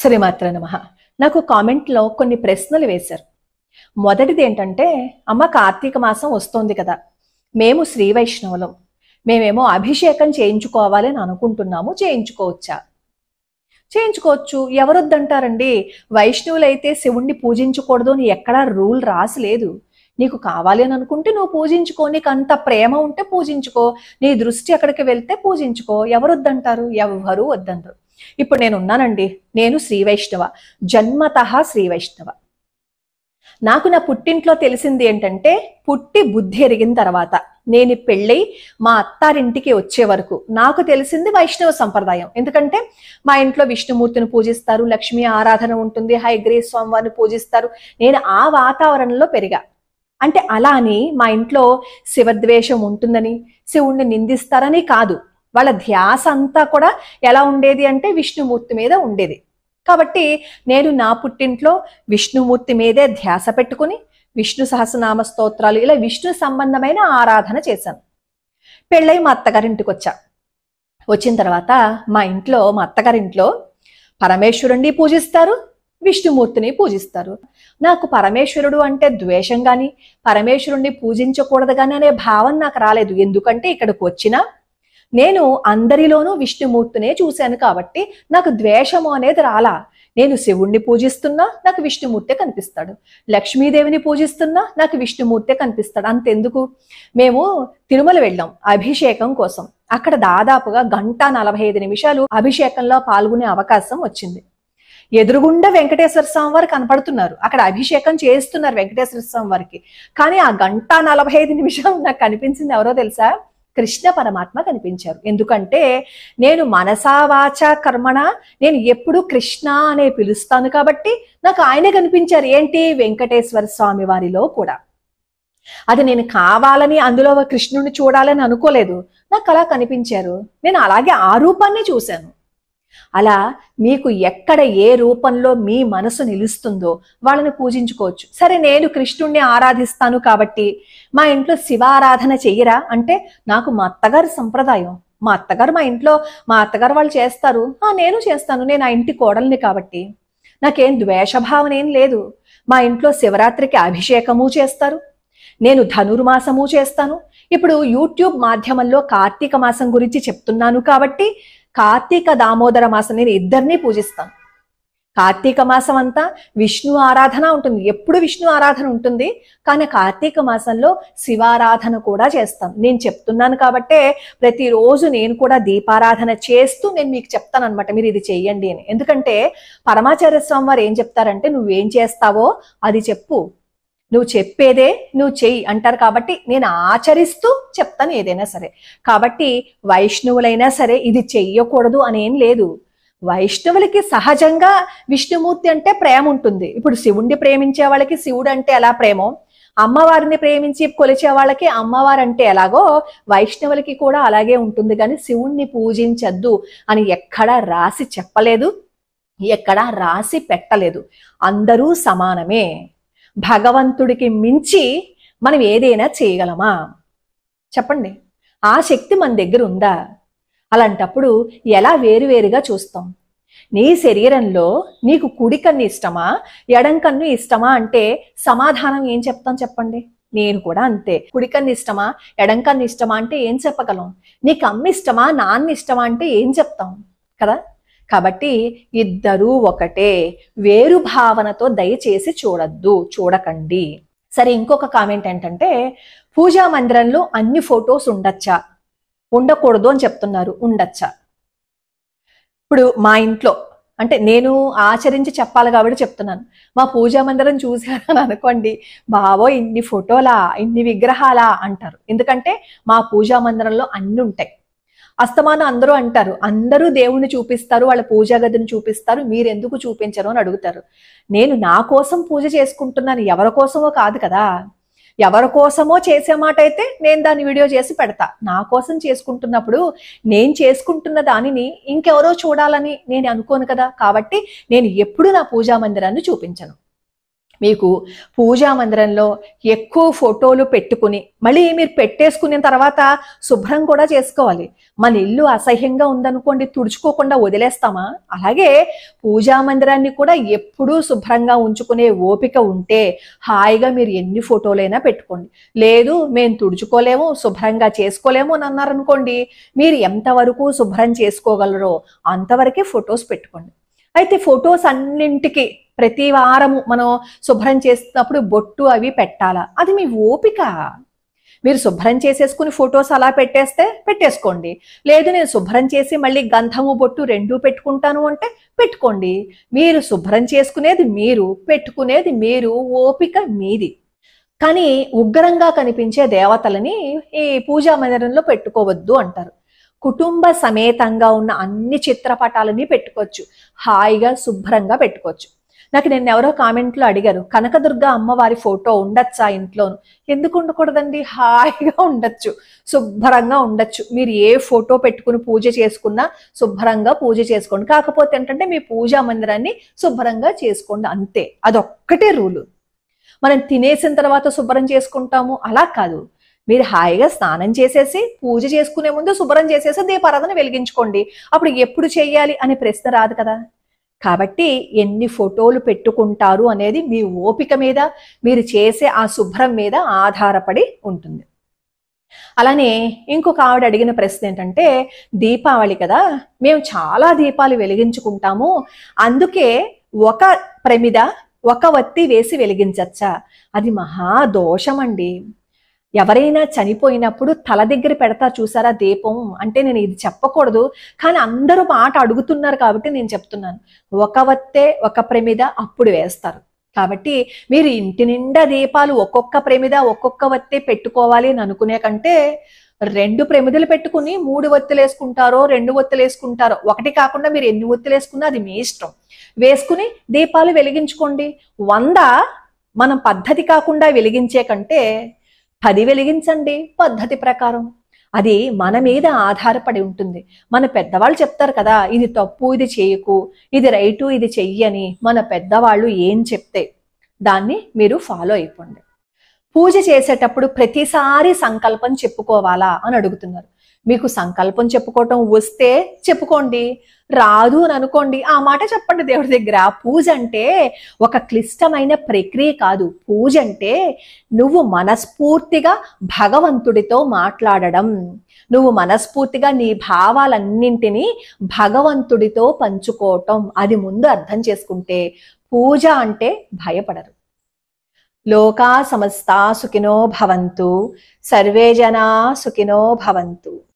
శ్రీమాత్ర నమః. నాకు కామెంట్లో కొన్ని ప్రశ్నలు వేశారు. మొదటిది ఏంటంటే, అమ్మ కార్తీక మాసం వస్తోంది కదా, మేము శ్రీ వైష్ణవులం, మేమేమో అభిషేకం చేయించుకోవాలని అనుకుంటున్నాము, చేయించుకోవచ్చా? చేయించుకోవచ్చు, ఎవరొద్దంటారండి? వైష్ణవులైతే శివుణ్ణి పూజించకూడదు అని ఎక్కడా రూల్ రాసలేదు. నీకు కావాలి అని అనుకుంటే నువ్వు పూజించుకో, నీకు అంత ప్రేమ ఉంటే పూజించుకో, నీ దృష్టి అక్కడికి వెళ్తే పూజించుకో, ఎవరొద్దంటారు? ఎవ్వరూ వద్దంటారు. ఇప్పుడు నేను ఉన్నానండి, నేను శ్రీ వైష్ణవ, జన్మతః శ్రీ వైష్ణవ. నాకు నా పుట్టింట్లో తెలిసింది ఏంటంటే, పుట్టి బుద్ధి ఎరిగిన తర్వాత నేను పెళ్ళై మా అత్తారింటికి వచ్చే వరకు నాకు తెలిసింది వైష్ణవ సంప్రదాయం. ఎందుకంటే మా ఇంట్లో విష్ణుమూర్తిని పూజిస్తారు, లక్ష్మీ ఆరాధన ఉంటుంది, హయగ్రీవ స్వామివారిని పూజిస్తారు. నేను ఆ వాతావరణంలో పెరిగా. అంటే అలా అని మా ఇంట్లో శివద్వేషం ఉంటుందని, శివుణ్ణి నిందిస్తారని కాదు. వాళ్ళ ధ్యాస అంతా కూడా ఎలా ఉండేది అంటే విష్ణుమూర్తి మీద ఉండేది. కాబట్టి నేను నా పుట్టింట్లో విష్ణుమూర్తి మీదే ధ్యాస పెట్టుకుని విష్ణు సహస్రనామ స్తోత్రాలు, ఇలా విష్ణు సంబంధమైన ఆరాధన చేశాను. పెళ్ళై మా అత్తగారింటికి వచ్చా. వచ్చిన తర్వాత మా అత్తగారింట్లో పరమేశ్వరుణ్ణి పూజిస్తారు, విష్ణుమూర్తిని పూజిస్తారు. నాకు పరమేశ్వరుడు అంటే ద్వేషం గాని, పరమేశ్వరుణ్ణి పూజించకూడదు గాని అనే భావన నాకు రాలేదు. ఎందుకంటే ఇక్కడికి వచ్చినా నేను అందరిలోనూ విష్ణుమూర్తినే చూశాను కాబట్టి నాకు ద్వేషము అనేది రాలా. నేను శివుణ్ణి పూజిస్తున్నా నాకు విష్ణుమూర్తే కనిపిస్తాడు, లక్ష్మీదేవిని పూజిస్తున్నా నాకు విష్ణుమూర్తే కనిపిస్తాడు. అంతెందుకు, మేము తిరుమల వెళ్ళాం అభిషేకం కోసం. అక్కడ దాదాపుగా 1:45 అభిషేకంలో పాల్గొనే అవకాశం వచ్చింది. ఎదురుగుండా వెంకటేశ్వర స్వామి వారు కనపడుతున్నారు, అక్కడ అభిషేకం చేస్తున్నారు వెంకటేశ్వర స్వామి వారికి. కానీ ఆ 1:45 నాకు కనిపించింది ఎవరో తెలుసా? కృష్ణ పరమాత్మ కనిపించారు. ఎందుకంటే నేను మనసా వాచా కర్మణ నేను ఎప్పుడు కృష్ణ అనే పిలుస్తాను కాబట్టి నాకు ఆయనే కనిపించారు. ఏంటి? వెంకటేశ్వర స్వామి వారిలో కూడా. అది నేను కావాలని అందులో కృష్ణుడిని చూడాలని అనుకోలేదు, నాకు అలా కనిపించారు. నేను అలాగే ఆ రూపాన్ని చూశాను. అలా మీకు ఎక్కడ ఏ రూపంలో మీ మనసు నిలుస్తుందో వాళ్ళని పూజించుకోవచ్చు. సరే, నేను కృష్ణుణ్ణి ఆరాధిస్తాను కాబట్టి మా ఇంట్లో శివారాధన చెయ్యరా అంటే, నాకు మా అత్తగారి సంప్రదాయం, మా అత్తగారు మా అత్తగారు వాళ్ళు చేస్తారు, నేను చేస్తాను, నేను ఆ ఇంటి కోడల్ని కాబట్టి నాకేం ద్వేషభావన ఏం లేదు. మా ఇంట్లో శివరాత్రికి అభిషేకము చేస్తారు, నేను ధనుర్మాసము చేస్తాను. ఇప్పుడు యూట్యూబ్ మాధ్యమంలో కార్తీక మాసం గురించి చెప్తున్నాను కాబట్టి కార్తీక దామోదర మాసం నేను ఇద్దరినీ పూజిస్తాను. కార్తీక మాసం అంతా విష్ణు ఆరాధన ఉంటుంది, ఎప్పుడు విష్ణు ఆరాధన ఉంటుంది. కానీ కార్తీక మాసంలో శివారాధన కూడా చేస్తాను. నేను చెప్తున్నాను కాబట్టే ప్రతిరోజు నేను కూడా దీపారాధన చేస్తూ నేను మీకు చెప్తాను అనమాట, మీరు ఇది చెయ్యండి అని. ఎందుకంటే పరమాచార్య స్వామి వారు ఏం చెప్తారంటే, నువ్వేం చేస్తావో అది చెప్పు, నువ్వు చెప్పేదే నువ్వు చెయ్యి అంటారు. కాబట్టి నేను ఆచరిస్తూ చెప్తాను ఏదైనా సరే. కాబట్టి వైష్ణవులైనా సరే ఇది చెయ్యకూడదు అనేం లేదు. వైష్ణవులకి సహజంగా విష్ణుమూర్తి అంటే ప్రేమ ఉంటుంది. ఇప్పుడు శివుణ్ణి ప్రేమించే వాళ్ళకి శివుడు అంటే ఎలా ప్రేమో, అమ్మవారిని ప్రేమించి కొలిచే వాళ్ళకి అమ్మవారు అంటే ఎలాగో వైష్ణవులకి కూడా అలాగే ఉంటుంది. కానీ శివుణ్ణి పూజించద్దు అని ఎక్కడా రాసి చెప్పలేదు, ఎక్కడా రాసి పెట్టలేదు. అందరూ సమానమే. భగవంతుడికి మించి మనం ఏదైనా చేయగలమా చెప్పండి? ఆ శక్తి మన దగ్గర ఉందా? అలాంటప్పుడు ఎలా వేరువేరుగా చూస్తాం? నీ శరీరంలో నీకు కుడి కన్ను ఇష్టమా, ఎడం కన్ను ఇష్టమా అంటే సమాధానం ఏం చెప్తాం చెప్పండి? నేను కూడా అంతే. కుడి కన్ను ఇష్టమా, ఎడం కన్ను ఇష్టమా అంటే ఏం చెప్పగలం? నీకు అమ్మ ఇష్టమా, నాన్న ఇష్టమా అంటే ఏం చెప్తాం కదా? కాబట్టి ఇద్దరూ ఒకటే. వేరు భావనతో దయచేసి చూడకండి. సరే, ఇంకొక కామెంట్ ఏంటంటే, పూజా మందిరంలో అన్ని ఫొటోస్ ఉండొచ్చా, ఉండకూడదు అని చెప్తున్నారు. ఉండొచ్చా? ఇప్పుడు మా ఇంట్లో అంటే నేను ఆచరించి చెప్పాలి కాబట్టి చెప్తున్నాను. మా పూజా మందిరం చూసారని అనుకోండి, బావో ఇన్ని ఫోటోలా, ఇన్ని విగ్రహాలా అంటారు. ఎందుకంటే మా పూజా మందిరంలో అన్ని ఉంటాయి. అస్తమానం అందరూ అంటారు, అందరూ దేవుణ్ణి చూపిస్తారు, వాళ్ళ పూజా గదిని చూపిస్తారు, మీరెందుకు చూపించరు అని అడుగుతారు. నేను నా కోసం పూజ చేసుకుంటున్నాను, ఎవరి కోసమో కాదు కదా. ఎవరి కోసమో చేసే మాట అయితే నేను దాన్ని వీడియో చేసి పెడతా. నా కోసం చేసుకుంటున్నప్పుడు నేను చేసుకుంటున్న దానిని ఇంకెవరో చూడాలని నేను అనుకోను కదా. కాబట్టి నేను ఎప్పుడు నా పూజా మందిరాన్ని చూపించను. మీకు పూజా మందిరంలో ఎక్కువ ఫోటోలు పెట్టుకుని మళ్ళీ మీరు పెట్టేసుకున్న తర్వాత శుభ్రం కూడా చేసుకోవాలి. మన ఇల్లు అసహ్యంగా ఉందనుకోండి, తుడుచుకోకుండా వదిలేస్తామా? అలాగే పూజా మందిరాన్ని కూడా ఎప్పుడూ శుభ్రంగా ఉంచుకునే ఓపిక ఉంటే హాయిగా మీరు ఎన్ని ఫోటోలైనా పెట్టుకోండి. లేదు మేము తుడుచుకోలేము, శుభ్రంగా చేసుకోలేము అని అన్నారనుకోండి, మీరు ఎంతవరకు శుభ్రం చేసుకోగలరో అంతవరకే ఫొటోస్ పెట్టుకోండి. అయితే ఫొటోస్ అన్నింటికి ప్రతి వారము మనం శుభ్రం చేస్తున్నప్పుడు బొట్టు అవి పెట్టాలా? అది మీ ఓపిక. మీరు శుభ్రం చేసేసుకుని ఫొటోస్ అలా పెట్టేసుకోండి. లేదు నేను శుభ్రం చేసి మళ్ళీ గంధము బొట్టు రెండూ పెట్టుకుంటాను అంటే పెట్టుకోండి. మీరు శుభ్రం చేసుకునేది మీరు, పెట్టుకునేది మీరు, ఓపిక మీది. కానీ ఉగ్రంగా కనిపించే దేవతలని ఈ పూజా మందిరంలో పెట్టుకోవద్దు అంటారు. కుటుంబ సమేతంగా ఉన్న అన్ని చిత్రపటాలని పెట్టుకోవచ్చు, హాయిగా శుభ్రంగా పెట్టుకోవచ్చు. నాకు నిన్న ఎవరో కామెంట్లో అడిగారు, కనకదుర్గ అమ్మవారి ఫోటో ఉండొచ్చా ఇంట్లోను? ఎందుకు ఉండకూడదండి? హాయిగా ఉండొచ్చు, శుభ్రంగా ఉండొచ్చు. మీరు ఏ ఫోటో పెట్టుకుని పూజ చేసుకున్నా శుభ్రంగా పూజ చేసుకోండి. కాకపోతే ఏంటంటే మీ పూజా మందిరాన్ని శుభ్రంగా చేసుకోండి, అంతే. అదొక్కటే రూలు. మనం తినేసిన తర్వాత శుభ్రం చేసుకుంటాము అలా కాదు. మీరు హాయిగా స్నానం చేసేసి పూజ చేసుకునే ముందు శుభ్రం చేసేసి దీపారాధన వెలిగించుకోండి. అప్పుడు ఎప్పుడు చేయాలి అనే ప్రశ్న రాదు కదా. కాబట్టి ఎన్ని ఫోటోలు పెట్టుకుంటారు అనేది మీ ఓపిక మీద, మీరు చేసే ఆ శుభ్రం మీద ఆధారపడి ఉంటుంది. అలానే ఇంకొక ఆవిడ అడిగిన ప్రశ్న ఏంటంటే, దీపావళి కదా, మేము చాలా దీపాలు వెలిగించుకుంటాము, అందుకే ఒక ప్రమిద ఒక వత్తి వేసి వెలిగించచ్చా? అది మహాదోషం అండి. ఎవరైనా చనిపోయినప్పుడు తల దగ్గర పెడతా చూసారా దీపం అంటే, నేను ఇది చెప్పకూడదు కానీ అందరూ మాట అడుగుతున్నారు కాబట్టి నేను చెప్తున్నాను. ఒక వత్తే ఒక ప్రమిద అప్పుడు వేస్తారు. కాబట్టి మీరు ఇంటి నిండా దీపాలు ఒక్కొక్క ప్రమిద ఒక్కొక్క వత్తే పెట్టుకోవాలి అని అనుకునే కంటే 2 ప్రమిదలు పెట్టుకుని 3 వత్తులు వేసుకుంటారో 2 వత్తులు వేసుకుంటారో, ఒకటి కాకుండా మీరు ఎన్ని వత్తులు వేసుకున్నా అది మీ ఇష్టం. వేసుకుని దీపాలు వెలిగించుకోండి. 100 మనం పద్ధతి కాకుండా వెలిగించే కంటే 10 వెలిగించండి పద్ధతి ప్రకారం. అది మన మీద ఆధారపడి ఉంటుంది. మన పెద్దవాళ్ళు చెప్తారు కదా, ఇది తప్పు ఇది చేయకు, ఇది రైటు ఇది చెయ్యని. మన పెద్దవాళ్ళు ఏం చెప్తే దాన్ని మీరు ఫాలో అయిపోండి. పూజ చేసేటప్పుడు ప్రతిసారి సంకల్పం చెప్పుకోవాలా అని అడుగుతున్నారు. మీకు సంకల్పం చెప్పుకోవటం వస్తే చెప్పుకోండి, రాదు అని అనుకోండి ఆ మాట చెప్పండి దేవుడి దగ్గర. పూజ అంటే ఒక క్లిష్టమైన ప్రక్రియ కాదు. పూజ అంటే నువ్వు మనస్ఫూర్తిగా భగవంతుడితో మాట్లాడడం, నువ్వు మనస్ఫూర్తిగా నీ భావాలన్నింటినీ భగవంతుడితో పంచుకోవటం. అది ముందు అర్థం చేసుకుంటే పూజ అంటే భయపడరు. లోకా సమస్తా సుఖినో భవంతు, సర్వే జనా సుఖినో భవంతు.